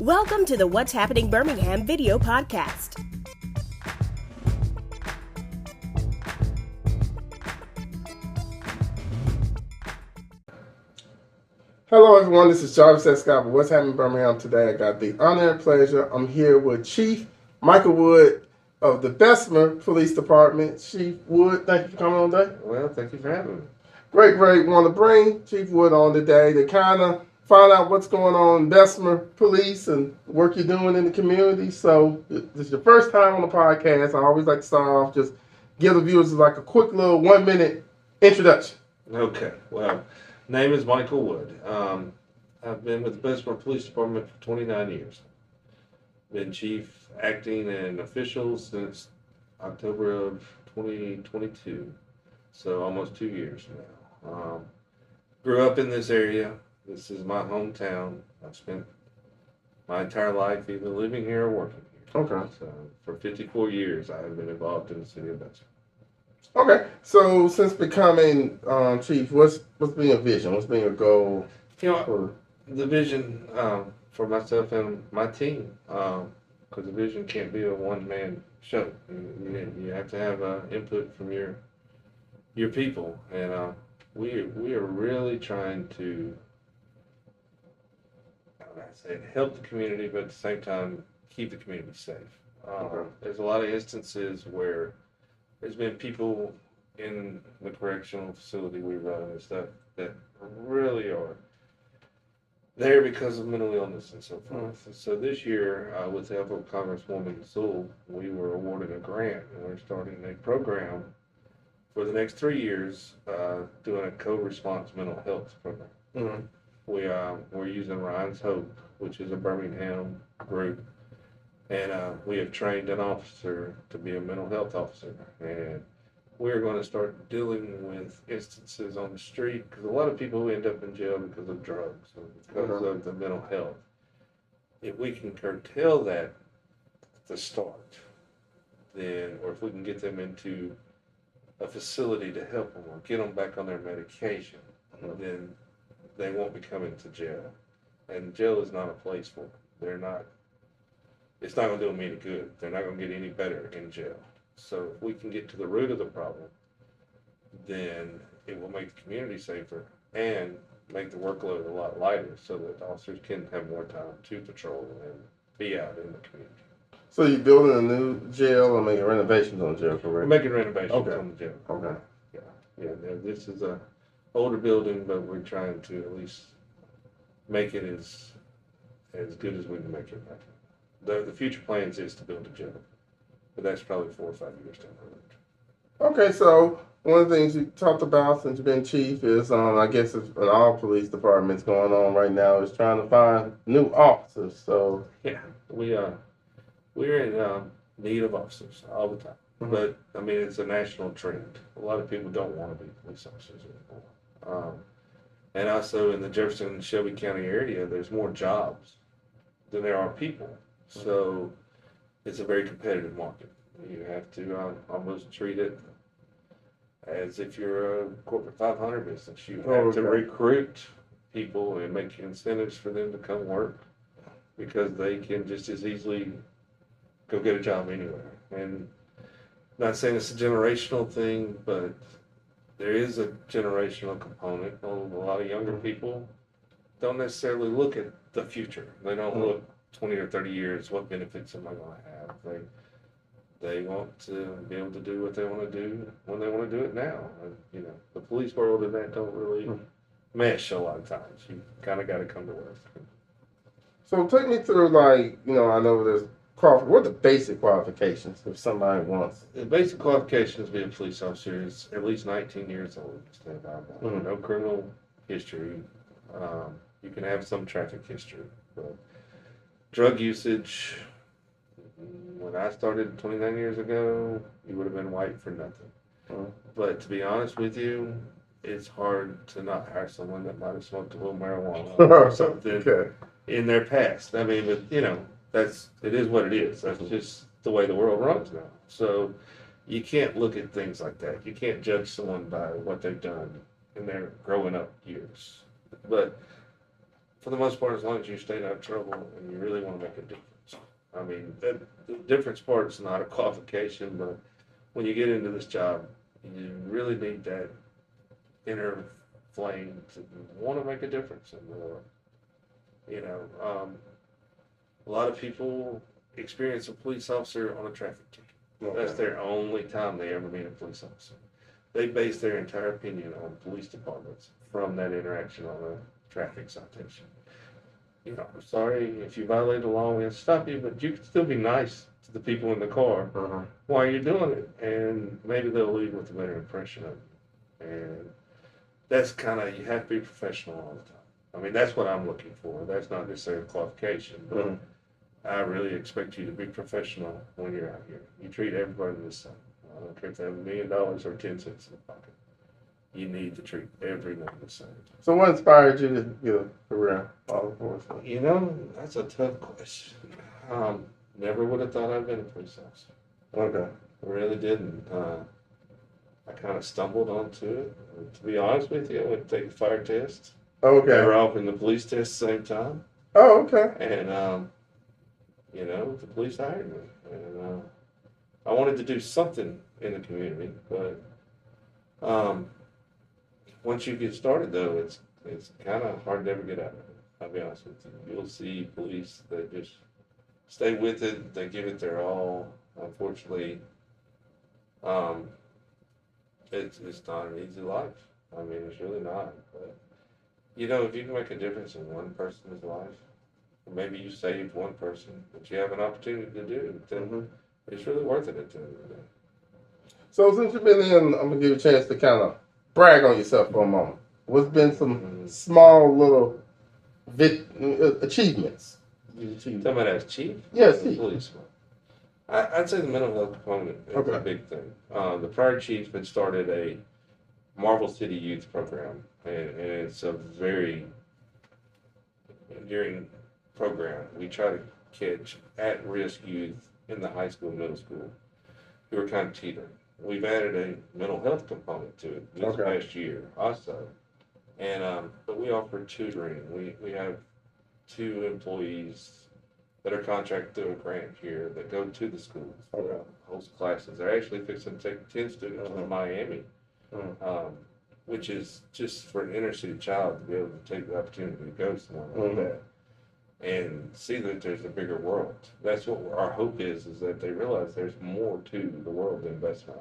Welcome to the What's Happening Birmingham video podcast. Hello everyone, this is Jarvis Scott with What's Happening Birmingham. Today I got the honor and pleasure. I'm here with Chief Michael Wood of the Bessemer Police Department. Chief Wood, thank you for coming on today. Well, thank you for having me. Great. Want to bring Chief Wood on today to kind of find out what's going on in Bessemer Police and work you're doing in the community. So this is your first time on the podcast. I always like to start off, just give the viewers like a quick little 1 minute introduction. Okay, well, name is Michael Wood. I've been with the Bessemer Police Department for 29 years. Been chief, acting, and official since October of 2022, so almost 2 years now. Grew up in this area. This is my hometown. I've spent my entire life either living here or working here. Okay. So for 54 years, I have been involved in the city of Bessemer. Okay, so since becoming chief, what's been your vision? What's been your goal? You know, the vision for myself and my team, because the vision can't be a one-man show. You have to have input from your people, and we are really trying to, how would I say it, help the community, but at the same time keep the community safe. There's a lot of instances where there's been people in the correctional facility we run and stuff that really are there because of mental illness and so forth. So this year, with the help of Congresswoman Sewell, we were awarded a grant, and we're starting a program for the next 3 years, doing a co-response mental health program. Mm-hmm. We're using Ryan's Hope, which is a Birmingham group, and we have trained an officer to be a mental health officer, and we're going to start dealing with instances on the street, because a lot of people end up in jail because of drugs or because of the mental health. If we can curtail that at the start, then, or if we can get them into a facility to help them or get them back on their medication, then they won't be coming to jail. And jail is not a place for them. It's not going to do them any good. They're not going to get any better in jail. So if we can get to the root of the problem, then it will make the community safer and make the workload a lot lighter, so that officers can have more time to patrol and be out in the community. So you're building a new jail or making renovations on the jail, correct? We're making renovations Okay. on the jail. Okay. Yeah. This is a older building, but we're trying to at least make it as good as we can make it. The future plans is to build a jail, but that's probably 4 or 5 years down the road. Okay, so one of the things you talked about since you've been chief is, I guess it's in all police departments going on right now, is trying to find new officers. So yeah, we're in need of officers all the time. Mm-hmm. But I mean, it's a national trend. A lot of people don't want to be police officers anymore. And also in the Jefferson and Shelby County area, there's more jobs than there are people. So it's a very competitive market. You have to almost treat it as if you're a corporate 500 business. You have to recruit people and make incentives for them to come work, because they can just as easily go get a job anywhere. And not saying it's a generational thing, but there is a generational component. A lot of younger people don't necessarily look at the future. They don't look 20 or 30 years, what benefits am I going to have? They want to be able to do what they want to do when they want to do it now. And, the police world and that don't really mesh a lot of times. You kind of got to come to work. So take me through, I know there's what are the basic qualifications if somebody wants? The basic qualifications to be a police officer is at least 19 years old. No criminal history. You can have some traffic history. But drug usage, when I started 29 years ago, you would have been white for nothing. But to be honest with you, it's hard to not hire someone that might have smoked a little marijuana or something in their past. I mean, but, it is what it is. That's just the way the world runs now. So you can't look at things like that. You can't judge someone by what they've done in their growing up years. But for the most part, as long as you stay out of trouble and you really want to make a difference. I mean, the difference part is not a qualification, but when you get into this job, you really need that inner flame to want to make a difference in the world. You know, a lot of people experience a police officer on a traffic ticket. Okay. That's their only time they ever meet a police officer. They base their entire opinion on police departments from that interaction on a traffic citation. You know, I'm sorry if you violate the law, we have to stop you, but you can still be nice to the people in the car while you're doing it, and maybe they'll leave with a better impression of you. And that's kind of, you have to be professional all the time. I mean, that's what I'm looking for. That's not necessarily a qualification, but I really expect you to be professional when you're out here. You treat everybody the same. I don't care if they have $1 million or 10 cents in the pocket. You need to treat everyone the same. So what inspired you to get a career in law enforcement? You know, that's a tough question. Never would have thought I'd been a police officer. Okay. I really didn't. I kind of stumbled onto it. To be honest with you, I went to take a fire test. Okay. They were offering the police test at the same time. Oh, okay. And, you know, the police hired me. And I wanted to do something in the community, but once you get started, though, it's kind of hard to ever get out of it. I'll be honest with you. You'll see police that just stay with it. They give it their all. Unfortunately, it's not an easy life. I mean, it's really not. But, you know, if you can make a difference in one person's life, or maybe you saved one person that you have an opportunity to do, then it's really worth it at the end of the day. So since you've been in, I'm going to give you a chance to kind of brag on yourself for a moment. What's been some small little achievements? Talking about as chief? Yes, chief. Policeman. I'd say the mental health component is a big thing. The prior chief had started a Marvel City Youth program, and it's a very enduring program. We try to catch at-risk youth in the high school, middle school, who are kind of teetering. We've added a mental health component to it this past year also. And but we offer tutoring. We have 2 employees that are contracted through a grant here that go to the schools, host classes. They're actually fixing to take 10 students to Miami, which is just for an inner city child to be able to take the opportunity to go somewhere like that and see that there's a bigger world. That's what our hope is that they realize there's more to the world than Bessemer,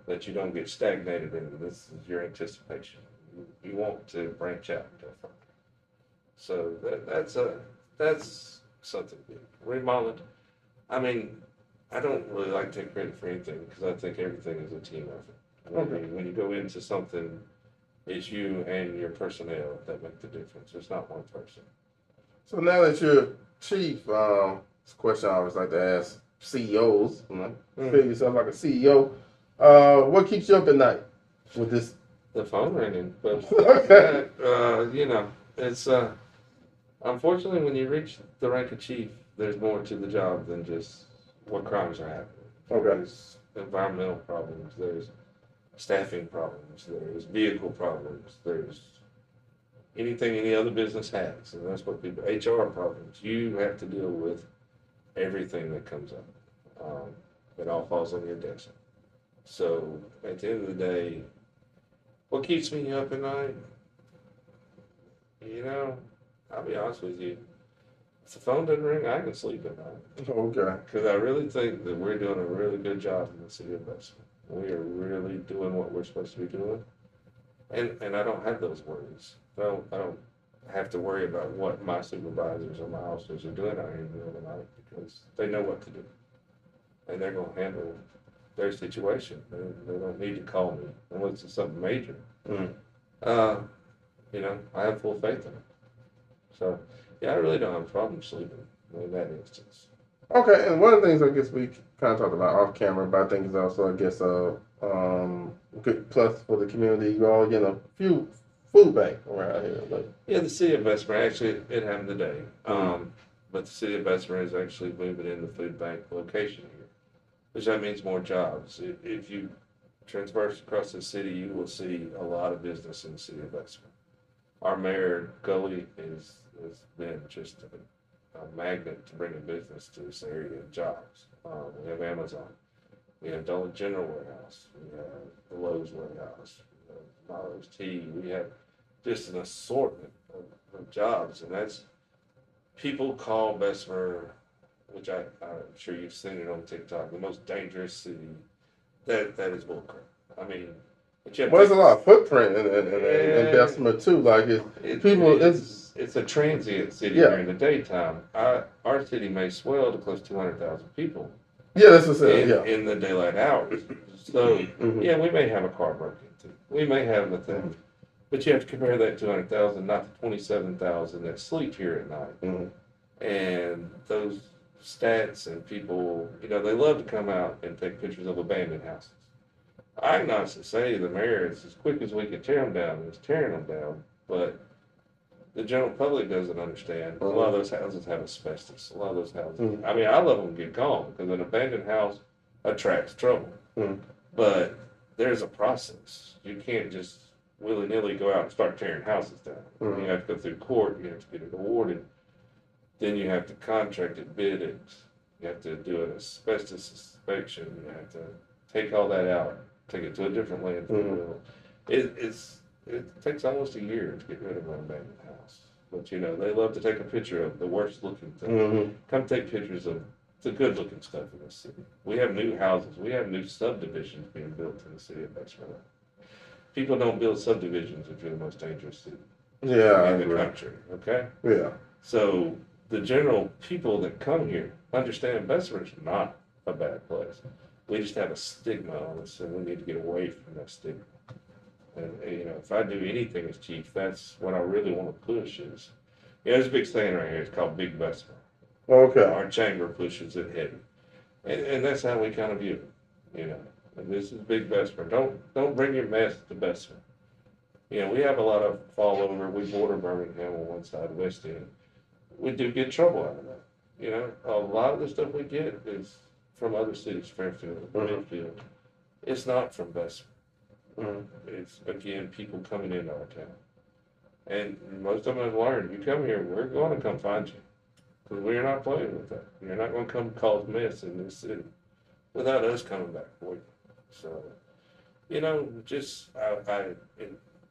that you don't get stagnated in. This is your anticipation. You want to branch out. So that's something big. Remodeling. I mean, I don't really like to take credit for anything because I think everything is a team effort. I mean, when you go into something, it's you and your personnel that make the difference. It's not one person. So now that you're chief, it's a question I always like to ask CEOs. Feel yourself like a CEO. What keeps you up at night with this? The phone ringing. But Okay. you know, it's unfortunately when you reach the rank of chief, there's more to the job than just what crimes are happening. There's environmental problems. There's staffing problems. There's vehicle problems. There's anything any other business has, and that's what people, HR problems. You have to deal with everything that comes up. It all falls on your desk. So at the end of the day, what keeps me up at night? You know, I'll be honest with you. If the phone doesn't ring, I can sleep at night. Okay. Because I really think that we're doing a really good job in the city of Bessemer. We are really doing what we're supposed to be doing. And I don't have those worries. I don't have to worry about what my supervisors or my officers are doing out here in the middle of the night because they know what to do. And they're going to handle their situation. They don't need to call me unless it's something major. You know, I have full faith in it. So, yeah, I really don't have a problem sleeping in that instance. Okay, and one of the things I guess we kind of talked about off camera, but I think is also, I guess, a good plus for the community. You all get a few food bank around here. Like. Yeah, the city of Bessemer, actually, it happened today. But the city of Bessemer is actually moving in the food bank location here, which that means more jobs. If you transverse across the city, you will see a lot of business in the city of Bessemer. Our mayor, Gully, has been just a magnet to bringing business to this area and jobs. We have Amazon. We have Dollar General warehouse. We have the Lowe's warehouse. We have Milo's Tea. We have just an assortment of jobs, and that's people call Bessemer, which I'm sure you've seen it on TikTok, the most dangerous city. That is bullcrap. I mean, but Well, there's a lot of footprint in Bessemer too. Like it's a transient city Yeah. during the daytime. Our city may swell to close to 200,000 people yeah, that's what I said. in the daylight hours. So Mhm. yeah, we may have a car broken into. We may have a thing, but you have to compare that 200,000, not the 27,000 that sleep here at night. Mhm. And those stats and people, they love to come out and take pictures of abandoned houses. I can honestly say the mayor is as quick as we can tear them down, is tearing them down, but the general public doesn't understand. A lot of those houses have asbestos. A lot of those houses. I mean, I love them to get gone because an abandoned house attracts trouble. But there's a process. You can't just willy-nilly go out and start tearing houses down. You have to go through court. You have to get it awarded. Then you have to contract it, bid it. You have to do an asbestos inspection. You have to take all that out, take it to a different landfill. It takes almost a year to get rid of an abandoned house. But they love to take a picture of the worst looking thing. Come take pictures of the good looking stuff in the city. We have new houses. We have new subdivisions being built in the city of Bessemer. People don't build subdivisions if you're the most dangerous city in the country. Okay? Yeah. So the general people that come here understand Bessemer's not a bad place. We just have a stigma on us, and we need to get away from that stigma. And if I do anything as chief, that's what I really want to push is, there's a big saying right here. It's called Big Bessemer. Okay. Our chamber pushes it heavy, and that's how we kind of view it. And this is Big Bessemer. Don't bring your mess to Bessemer. We have a lot of fall over. We border Birmingham on one side, West End. We do get trouble out of that. A lot of the stuff we get is from other cities, Fairfield, Midfield. It's not from Bessemer. It's, again, people coming into our town. And most of them have learned, you come here, we're going to come find you. Because we're not playing with that. You're not going to come cause mess in this city without us coming back for you. So, I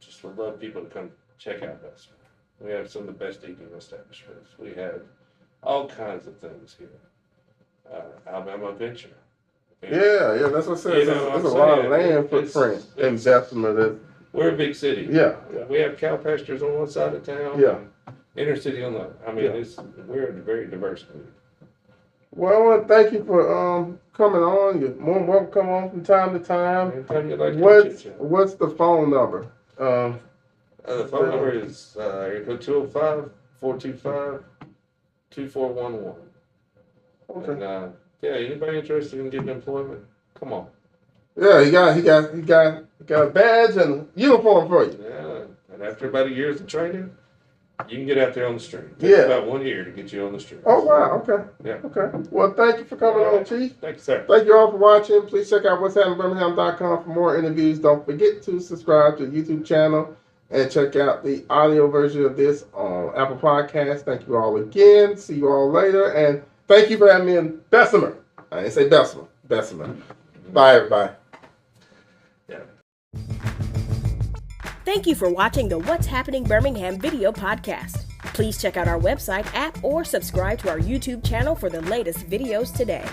just would love people to come check out Bessemer. We have some of the best eating establishments. We have all kinds of things here. Alabama Venture. Yeah, that's what I said. There's a lot of land footprint in Bessemer. We're a big city. Yeah. We have cow pastures on one side of town. Yeah. Inner city on the other. I mean, we're a very diverse community. Well, I want to thank you for coming on. You're more than welcome to come on from time to time. Anytime you'd like to what's the phone number? The phone number is area code 205-425-2411. Okay. And anybody interested in getting employment, come on. Yeah, he got a badge and uniform for you. Yeah, and after about a year's of training, you can get out there on the street. It takes about 1 year to get you on the street. Oh, wow. Okay. Yeah. Okay. Well, thank you for coming on, Chief. Thanks, sir. Thank you all for watching. Please check out what'shappenedbirmingham.com for more interviews. Don't forget to subscribe to the YouTube channel and check out the audio version of this on Apple Podcasts. Thank you all again. See you all later. And thank you for having me in Bessemer. I didn't say Bessemer. Bessemer. Bye, everybody. Yeah. Thank you for watching the What's Happening Birmingham video podcast. Please check out our website, app, or subscribe to our YouTube channel for the latest videos today.